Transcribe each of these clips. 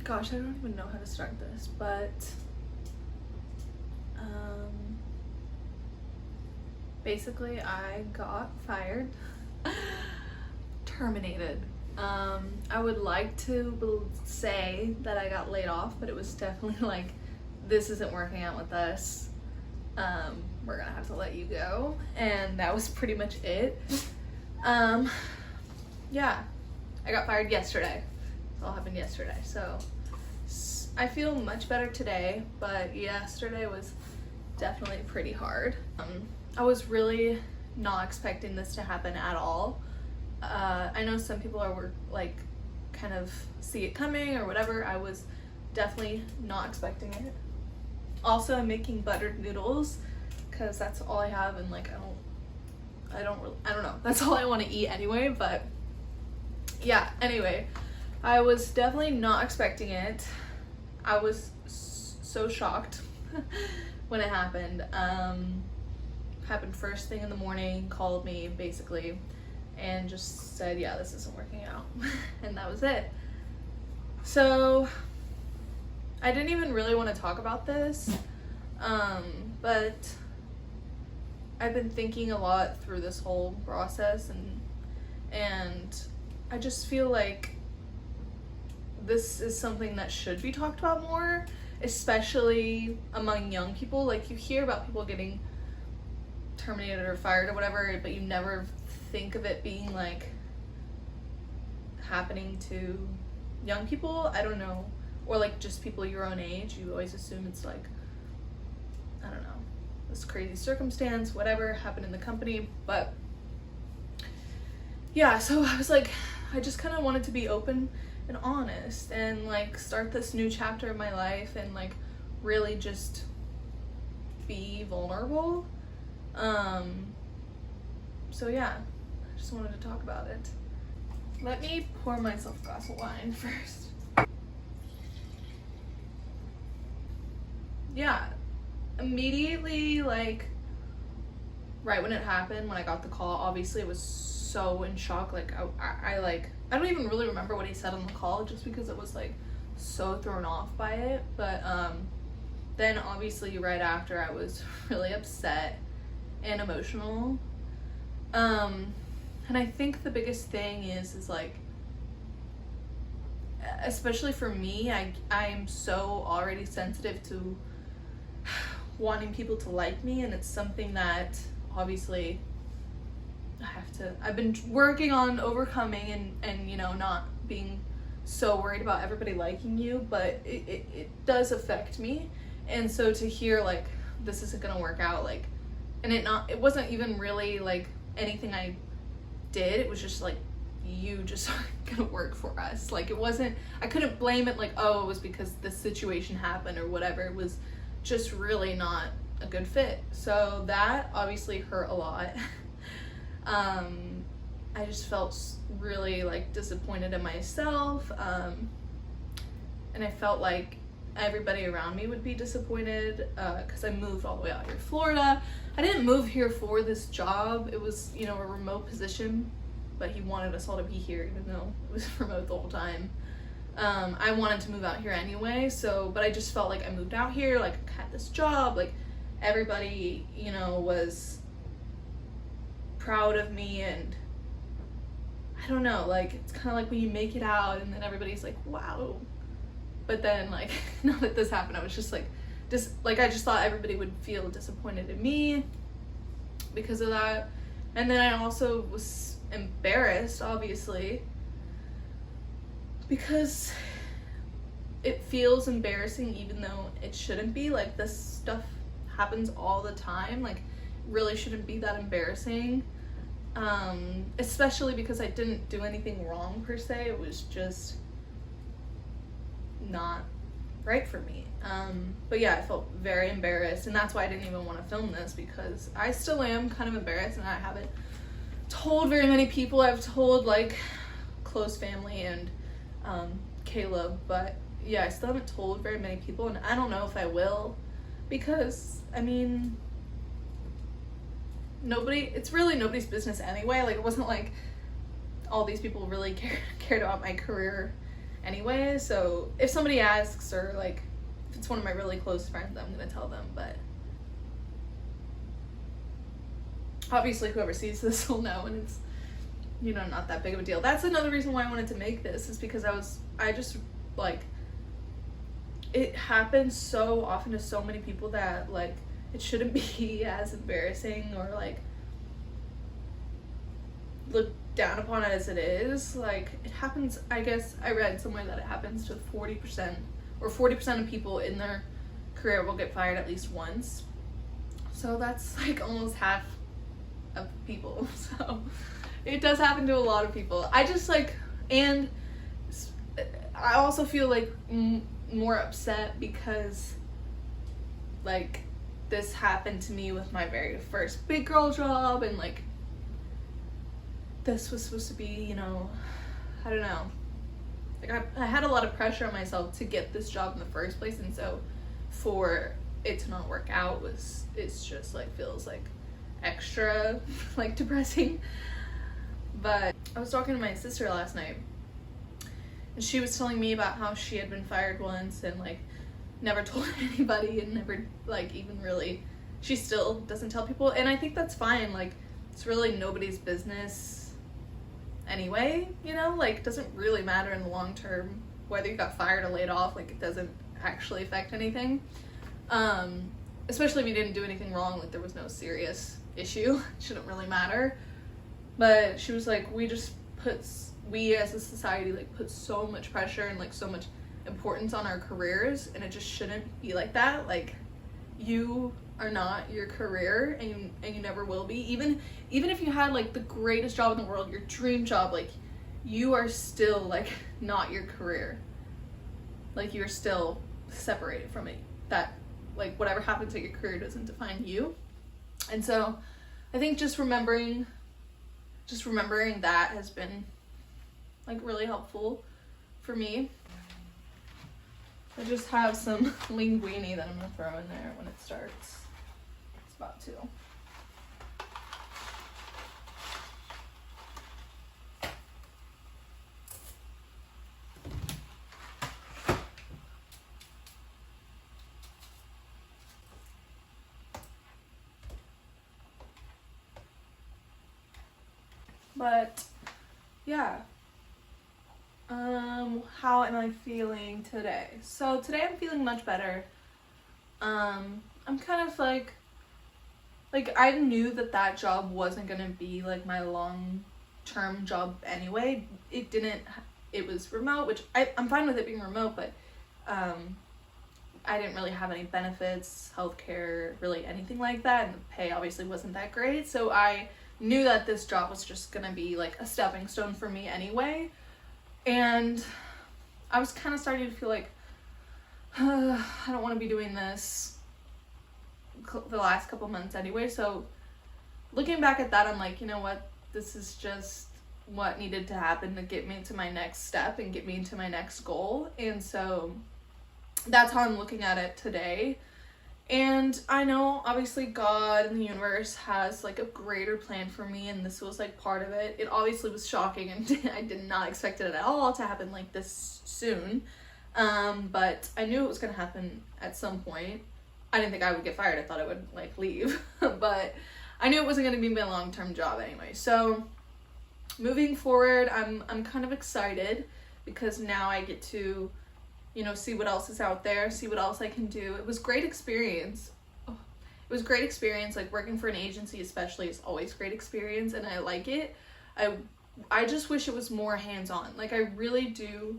Gosh, I don't even know how to start this, but basically I got fired, terminated. I would like to say that I got laid off, but it was definitely like, this isn't working out with us. We're gonna have to let you go. And that was pretty much it. Yeah, I got fired yesterday. It all happened yesterday. So I feel much better today, but yesterday was definitely pretty hard. I was really not expecting this to happen at all. I know some people are like kind of see it coming or whatever. I was definitely not expecting it. Also, I'm making buttered noodles because that's all I have, and like I don't know. That's all I want to eat anyway. But yeah, anyway, I was definitely not expecting it. I was so shocked when it happened. Happened first thing in the morning, called me basically, and just said, yeah, this isn't working out. And that was it. So I didn't even really want to talk about this, but I've been thinking a lot through this whole process, and I just feel like this is something that should be talked about more, especially among young people. Like, you hear about people getting terminated or fired or whatever, but you never think of it being like happening to young people. I don't know, or like just people your own age. You always assume it's like, I don't know, this crazy circumstance, whatever happened in the company. But yeah, so I was like, I just kind of wanted to be open and honest and like start this new chapter of my life and like really just be vulnerable. So yeah, I just wanted to talk about it. Let me pour myself a glass of wine first. Yeah, immediately, like right when it happened, when I got the call, obviously I was so in shock. Like I don't even really remember what he said on the call, just because it was like so thrown off by it. But then obviously right after, I was really upset and emotional. And I think the biggest thing is like, especially for me, I am so already sensitive to wanting people to like me, and it's something that obviously I've been working on overcoming and you know, not being so worried about everybody liking you, but it does affect me. And so to hear like this isn't gonna work out, like, and it wasn't even really like anything I did, it was just like, you just aren't gonna work for us. Like, it wasn't, I couldn't blame it like, oh, it was because this situation happened or whatever. It was just really not a good fit. So that obviously hurt a lot. I just felt really like disappointed in myself, and I felt like everybody around me would be disappointed, because I moved all the way out here to Florida. I didn't move here for this job. It was, you know, a remote position, but he wanted us all to be here even though it was remote the whole time. I wanted to move out here anyway, so, but I just felt like I moved out here, like I had this job, like everybody, you know, was proud of me, and I don't know, like it's kind of like when you make it out and then everybody's like, wow. But then like, now that this happened, I was just like, I just thought everybody would feel disappointed in me because of that. And then I also was embarrassed, obviously, because it feels embarrassing even though it shouldn't be. Like, this stuff happens all the time, like really shouldn't be that embarrassing, especially because I didn't do anything wrong per se. It was just not right for me. But yeah, I felt very embarrassed, and that's why I didn't even want to film this, because I still am kind of embarrassed, and I haven't told very many people. I've told like close family and Caleb, but yeah, I still haven't told very many people, and I don't know if I will, because I mean, it's really nobody's business anyway. Like, it wasn't like all these people really cared about my career anyway. So if somebody asks, or like if it's one of my really close friends, I'm gonna tell them. But obviously whoever sees this will know, and it's, you know, not that big of a deal. That's another reason why I wanted to make this, is because I just like, it happens so often to so many people that like it shouldn't be as embarrassing or like looked down upon as it is. Like, it happens, I guess I read somewhere that it happens to 40%, or 40% of people in their career will get fired at least once. So that's like almost half of people. So it does happen to a lot of people. I just like, and I also feel like more upset because like this happened to me with my very first big girl job, and like this was supposed to be, you know, I don't know, like I had a lot of pressure on myself to get this job in the first place, and so for it to not work out it's just like feels like extra like depressing. But I was talking to my sister last night, and she was telling me about how she had been fired once and like never told anybody, and never like even really, she still doesn't tell people, and I think that's fine. Like, it's really nobody's business anyway, you know, like, it doesn't really matter in the long term whether you got fired or laid off. Like, it doesn't actually affect anything, especially if you didn't do anything wrong, like there was no serious issue. It shouldn't really matter. But she was like, we as a society like put so much pressure and like so much importance on our careers, and it just shouldn't be like that. Like, you are not your career, and you never will be. Even if you had like the greatest job in the world, your dream job, like, you are still like not your career. Like, you're still separated from it. That like whatever happens at your career doesn't define you. And so I think just remembering that has been like really helpful for me. I just have some linguine that I'm gonna throw in there when it starts. It's about to. But yeah, how am I feeling today? So today I'm feeling much better. I'm kind of like I knew that job wasn't gonna be like my long-term job anyway. It was remote, which I'm fine with it being remote, but I didn't really have any benefits, healthcare, really anything like that, and the pay obviously wasn't that great. So I knew that this job was just gonna be like a stepping stone for me anyway. And I was kind of starting to feel like I don't want to be doing this the last couple months anyway. So looking back at that, I'm like, you know what, this is just what needed to happen to get me to my next step and get me to my next goal. And so that's how I'm looking at it today. And I know obviously God and the universe has like a greater plan for me, and this was like part of it. It obviously was shocking, and I did not expect it at all to happen like this soon. But I knew it was gonna happen at some point. I didn't think I would get fired. I thought I would like leave, but I knew it wasn't gonna be my long-term job anyway. So moving forward, I'm kind of excited because now I get to, you know, see what else is out there, see what else I can do. It was great experience. It was great experience. Like, working for an agency especially is always great experience, and I like it. I just wish it was more hands-on. Like, I really do.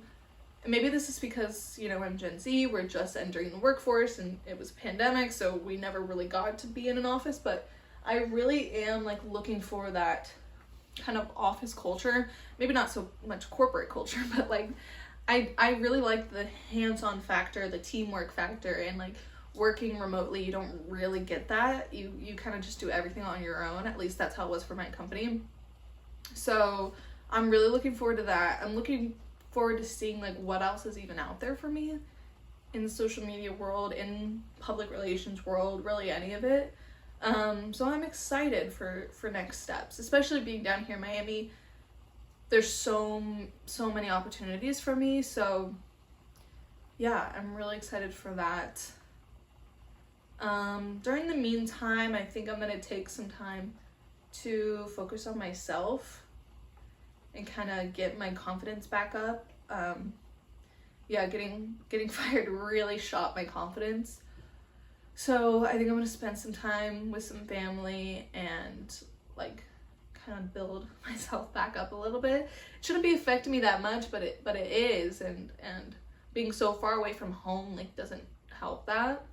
Maybe this is because, you know, I'm Gen Z, we're just entering the workforce, and it was a pandemic, so we never really got to be in an office, but I really am like looking for that kind of office culture. Maybe not so much corporate culture, but like I really like the hands-on factor, the teamwork factor, and like working remotely, you don't really get that. You kind of just do everything on your own. At least that's how it was for my company. So I'm really looking forward to that. I'm looking forward to seeing like what else is even out there for me in the social media world, in public relations world, really any of it. So I'm excited for next steps, especially being down here in Miami. there's so many opportunities for me. So yeah, I'm really excited for that. During the meantime, I think I'm gonna take some time to focus on myself and kind of get my confidence back up. Yeah, getting fired really shot my confidence. So I think I'm gonna spend some time with some family and like kind of build myself back up a little bit. It shouldn't be affecting me that much, but it is, and being so far away from home like doesn't help that.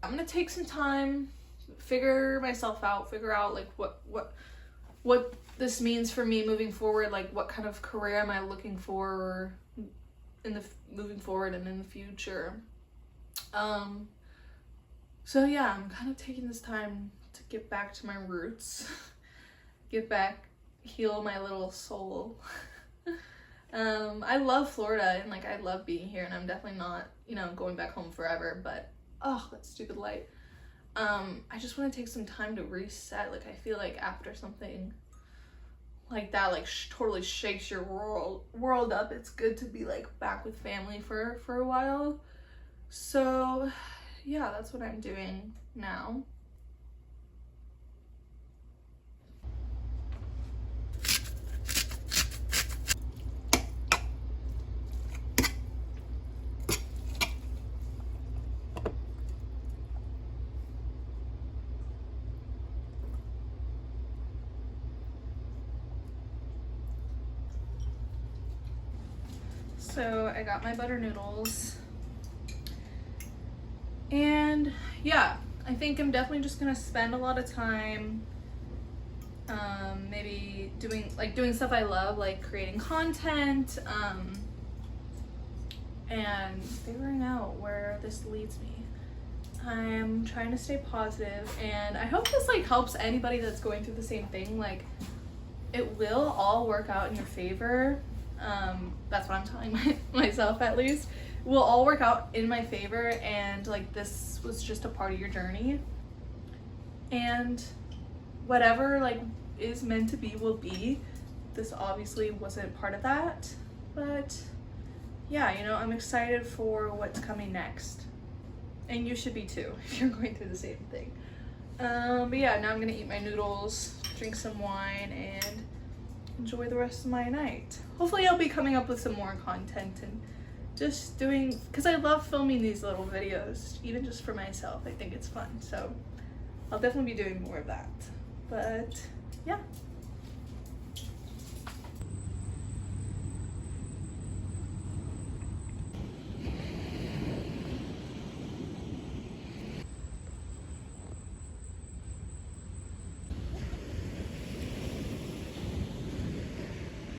I'm gonna take some time, figure myself out, figure out like what this means for me moving forward, like what kind of career am I looking for in the moving forward and in the future. So yeah, I'm kind of taking this time to get back to my roots, heal my little soul. I love Florida and like I love being here, and I'm definitely not, you know, going back home forever, but oh, that stupid light. I just want to take some time to reset. Like I feel like after something like that like totally shakes your world up, it's good to be like back with family for a while. So yeah, that's what I'm doing now. So I got my butter noodles, and yeah, I think I'm definitely just gonna spend a lot of time maybe doing stuff I love, like creating content, and figuring out where this leads me. I'm trying to stay positive, and I hope this like helps anybody that's going through the same thing. Like it will all work out in your favor. That's what I'm telling myself, at least. It will all work out in my favor, and like this was just a part of your journey, and whatever like is meant to be will be. This obviously wasn't part of that, but yeah, you know, I'm excited for what's coming next, and you should be too if you're going through the same thing. But yeah, now I'm gonna eat my noodles, drink some wine, and enjoy the rest of my night. Hopefully I'll be coming up with some more content and just doing, because I love filming these little videos, even just for myself. I think it's fun, so I'll definitely be doing more of that. But yeah.